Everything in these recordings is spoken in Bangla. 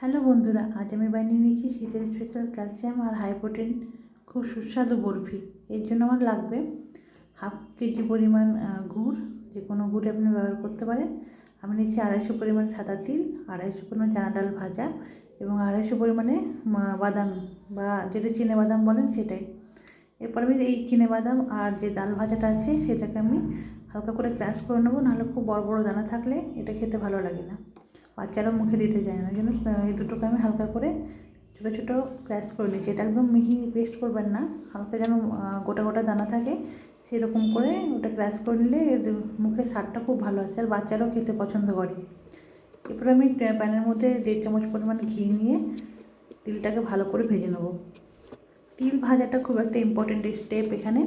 হ্যালো বন্ধুরা, আজ আমি বানিয়ে নিয়েছি শীতের স্পেশাল ক্যালসিয়াম আর হাই প্রোটিন খুব সুস্বাদু বরফি। এর জন্য আমার লাগবে হাফ কেজি পরিমাণ গুড়, যে কোনো গুড় আপনি ব্যবহার করতে পারেন। আমি নিচ্ছি 250 পরিমাণ সাদা তিল, 250 পরিমাণ চানা ডাল ভাজা এবং 250 পরিমাণে বাদাম বা যেটা চিনে বাদাম বলেন সেটাই। এরপর আমি এই চিনে বাদাম আর যে ডাল ভাজাটা আছে সেটাকে আমি হালকা করে ক্রাশ করে নেবো, নাহলে খুব বড় বড় দানা থাকলে এটা খেতে ভালো লাগে না, বাচ্চারা মুখে দিতে চায় না। ওই জন্য এই দুটোকে আমি হালকা করে ছোটো ছোটো ক্র্যাশ করে নিচ্ছি। এটা একদম মিহি পেস্ট করবেন না, হালকা যেন গোটা গোটা দানা থাকে সেরকম করে ওটা ক্র্যাশ করে নিলে মুখের স্বাদটা খুব ভালো আসে আর বাচ্চারাও খেতে পছন্দ করে। এরপর আমি প্যানের মধ্যে 1.5 চামচ পরিমাণ ঘি নিয়ে তিলটাকে ভালো করে ভেজে নেব। তিল ভাজাটা খুব একটা ইম্পর্টেন্ট স্টেপ এখানে,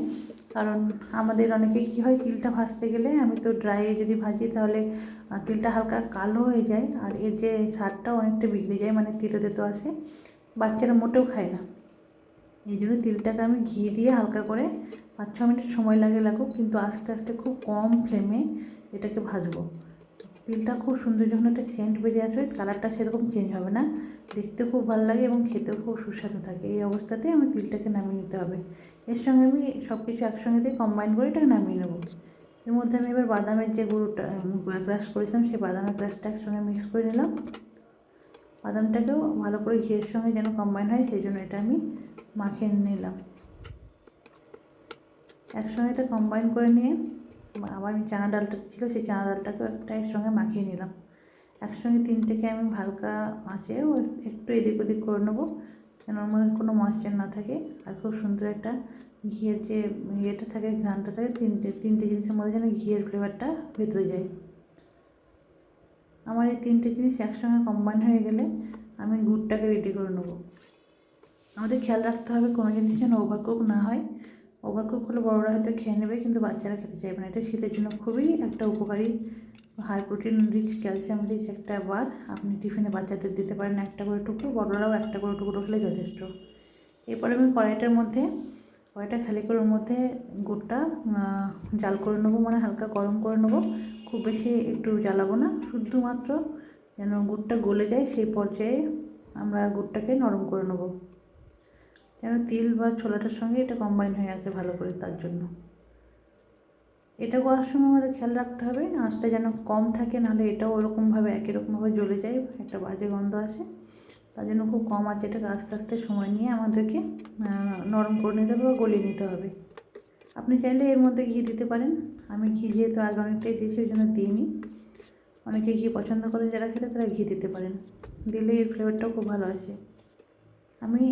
কারণ আমাদের অনেকে কী হয়, তিলটা ভাজতে গেলে আমি তো ড্রাইয়ে যদি ভাজি তাহলে তিলটা হালকা কালো হয়ে যায় আর এর যে স্বাদটাও অনেকটা বিগড়ে যায়, মানে তেতো তেতো আসে, বাচ্চারা মোটেও খায় না। এই জন্য তিলটাকে আমি ঘি দিয়ে হালকা করে 5-6 মিনিট সময় লাগুক, কিন্তু আস্তে আস্তে খুব কম ফ্লেমে এটাকে ভাজবো। তিলটা খুব সুন্দর, যখন একটা সেন্ট বেরিয়ে আসবে, কালারটা সেরকম চেঞ্জ হবে না, দেখতে খুব ভালো লাগে এবং খেতেও খুব সুস্বাদু থাকে। এই অবস্থাতে আমি তিলটাকে নামিয়ে নিতে হবে। এর সঙ্গে আমি সব কিছু একসঙ্গে দিয়ে কম্বাইন করে এটাকে নামিয়ে নেব। এর মধ্যে আমি এবার বাদামের যে গুঁড়োটা ক্রাশ করেছিলাম সেই বাদামের ক্রাশটা একসঙ্গে মিক্স করে নিলাম। বাদামটাকেও ভালো করে ঘিয়ের সঙ্গে যেন কম্বাইন হয় সেই জন্য এটা আমি মাখিয়ে নিলাম। একসঙ্গে এটা কম্বাইন করে নিয়ে আবার আমি চানা ডালটা ছিল সেই চানা ডালটাকেও একটা এর সঙ্গে মাখিয়ে নিলাম। একসঙ্গে তিনটেকে আমি হালকা আঁচে একটু এদিক ওদিক করে নেবো, যেন ওর মধ্যে কোনো ময়েশ্চার না থাকে আর খুব সুন্দর একটা ঘিয়ের যে ইয়েটা থাকে, ঘ্রাণটা থাকে, তিনটে জিনিসের মধ্যে যেন ঘিয়ের ফ্লেভারটা ভেতরে যায়। আমার এই তিনটে জিনিস একসঙ্গে কম্বাইন হয়ে গেলে আমি গুড়টাকে রেডি করে নেবো। আমাদের খেয়াল রাখতে হবে কোনো জিনিস যেন ওভারকুক না হয়। ওভারকুক হলে বড়োরা হয়তো খেয়ে নেবে কিন্তু বাচ্চারা খেতে চাইবে না। এটা শীতের জন্য খুবই একটা উপকারী, high protein rich, calcium rich একটা বার। আপনি টিফিনে বাচ্চাদের দিতে পারেন একটা করে টুকরো, বড়োরাও একটা করে টুকরো খেলে যথেষ্ট। এরপরে আমি কড়াইটা খালি করে ওর মধ্যে গুড়টা জাল করে নেবো, মানে হালকা গরম করে নেবো। খুব বেশি একটু জ্বালাবো না, শুধুমাত্র যেন গুড়টা গলে যায় সেই পর্যায়ে আমরা গুড়টাকে নরম করে নেবো, যেন তিল বা ছোলাটার সঙ্গে এটা কম্বাইন হয়ে আসে ভালো করে। তার জন্য এটা করার সময় আমাদের খেয়াল রাখতে হবে আঁচটা যেন কম থাকে, নাহলে এটাও ওরকমভাবে একই রকমভাবে জ্বলে যায়, একটা বাজে গন্ধ আসে। তার জন্য খুব কম আঁচে এটাকে আস্তে আস্তে সময় নিয়ে আমাদেরকে নরম করে নিতে হবে বা গলিয়ে নিতে হবে। আপনি চাইলে এর মধ্যে ঘি দিতে পারেন, আমি ঘি যেহেতু আগে অনেকটাই দিয়েছি ওই জন্য দিইনি। অনেকে ঘি পছন্দ করেন যারা খেতে, তারা ঘি দিতে পারেন, দিলে এর ফ্লেভারটাও খুব ভালো আসে। আমি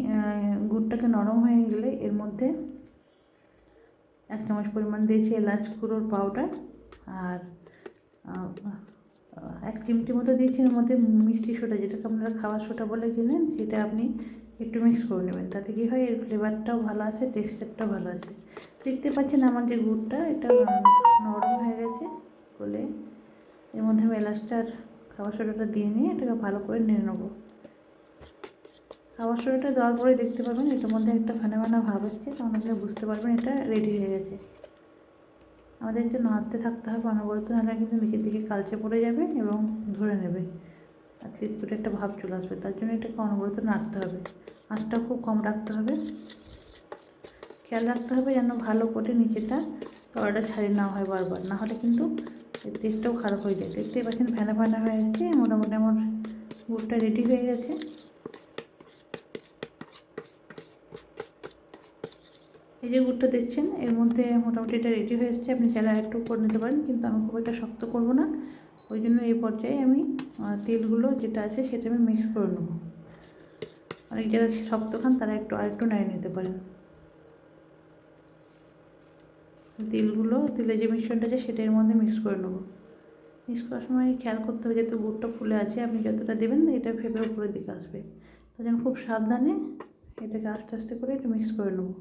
গুড়টাকে নরম হয়ে গেলে এর মধ্যে 1 চামচ পরিমাণ দিয়েছি এলাচ গুঁড়োর পাউডার আর 1 চিমটি মতো দিয়েছি এর মধ্যে মিষ্টি সোডা, যেটাকে আপনারা খাওয়ার সোডা বলে চেনেন, সেটা আপনি একটু মিক্স করে নেবেন। তাতে কী হয়, এর ফ্লেভারটাও ভালো আসে, টেক্সচারটাও ভালো আসে। দেখতে পাচ্ছেন আমার যে গুড়টা এটা নরম হয়ে গেছে গলে। এর মধ্যে আমি এলাচটা আর খাওয়ার সোডাটা দিয়ে নিয়ে এটাকে ভালো করে নেড়ে নেবো। খাবার সোডাটা দেওয়ার পরে দেখতে পাবেন এটার মধ্যে একটা ফানা ফানা ভাব আসছে, তখন আপনি বুঝতে পারবেন এটা রেডি হয়ে গেছে। আমাদের এটা নাড়তে থাকতে হবে অনবরত, নাহলে কিন্তু নিচের দিকে কালচে পড়ে যাবে এবং ধরে নেবে আর তিতকুটে একটা ভাব চলে আসবে। তার জন্য এটাকে অনবরত নাড়তে হবে, আঁচটা খুব কম রাখতে হবে। খেয়াল রাখতে হবে যেন ভালো করে নিচেটা তলাটা ছাড়িয়ে নেওয়া হয় বারবার, না হলে কিন্তু এর টেস্টটাও খারাপ হয়ে যায়। দেখতেই পাচ্ছেন ফেনা ফেনা হয়ে আসছে, মোটামুটি আমার গুড়টা রেডি হয়ে গেছে। এই যে গুড়টা দেখছেন এর মধ্যে মোটামুটি এটা রেডি হয়ে এসেছে, আপনি চাইলে আরেকটু করে নিতে পারেন, কিন্তু আমি খুব একটা শক্ত করবো না। ওই জন্য এই পর্যায়ে আমি তেলগুলো যেটা আছে সেটা আমি মিক্স করে নেবো। অনেক যারা শক্ত খান তারা আরেকটু নাড়িয়ে নিতে পারেন। তিলের যে মিশ্রণটা আছে সেটা এর মধ্যে মিক্স করে নেবো। মিক্স করার সময় খেয়াল করতে হবে যেহেতু গুড়টা ফুলে আছে, আপনি যতটা দেবেন এটা ফেপে উপরের দিকে আসবে, তার জন্য খুব সাবধানে এটাকে আস্তে আস্তে করে একটু মিক্স করে নেবো।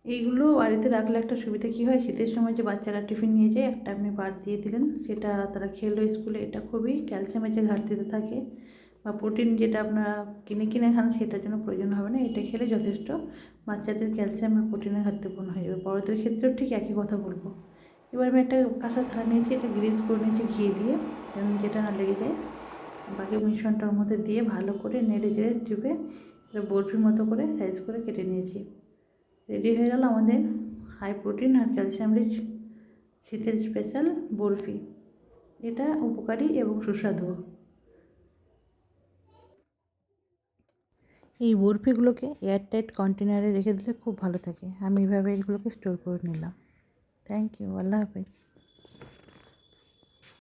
এইগুলো বাড়িতে রাখলে একটা সুবিধা কী হয়, শীতের সময় যে বাচ্চারা টিফিন নিয়ে যায় একটা আপনি বার দিয়ে দিলেন, সেটা তারা খেলো স্কুলে। এটা খুবই ক্যালসিয়ামের যে ঘাটতিতে থাকে বা প্রোটিন যেটা আপনারা কিনে খান সেটার জন্য প্রয়োজন হবে না, এটা খেলে যথেষ্ট বাচ্চাদের ক্যালসিয়াম আর প্রোটিনের ঘাটতি পূর্ণ হয়ে যাবে। বড়দের ক্ষেত্রেও ঠিক একই কথা বলবো। এবার আমি একটা কাঁচা থালা নিয়েছি, এটা গ্রিস করে নিয়েছি ঘি দিয়ে। যেন যেটা না লেগে যায়। বাকি মিশ্রণটার মধ্যে দিয়ে ভালো করে নেড়ে চেড়ে চেপে বরফির মতো করে সাইজ করে কেটে নিয়েছি। রেডি হয়ে গেল আমাদের হাই প্রোটিন আর ক্যালসিয়াম রিচ শীতের স্পেশাল বরফি। এটা উপকারী এবং সুস্বাদু। এই বরফিগুলোকে এয়ারটাইট কন্টেনারে রেখে দিলে খুব ভালো থাকে। আমি এভাবে এগুলোকে স্টোর করে নিলাম। Thank you. আল্লাহ হাফেজ।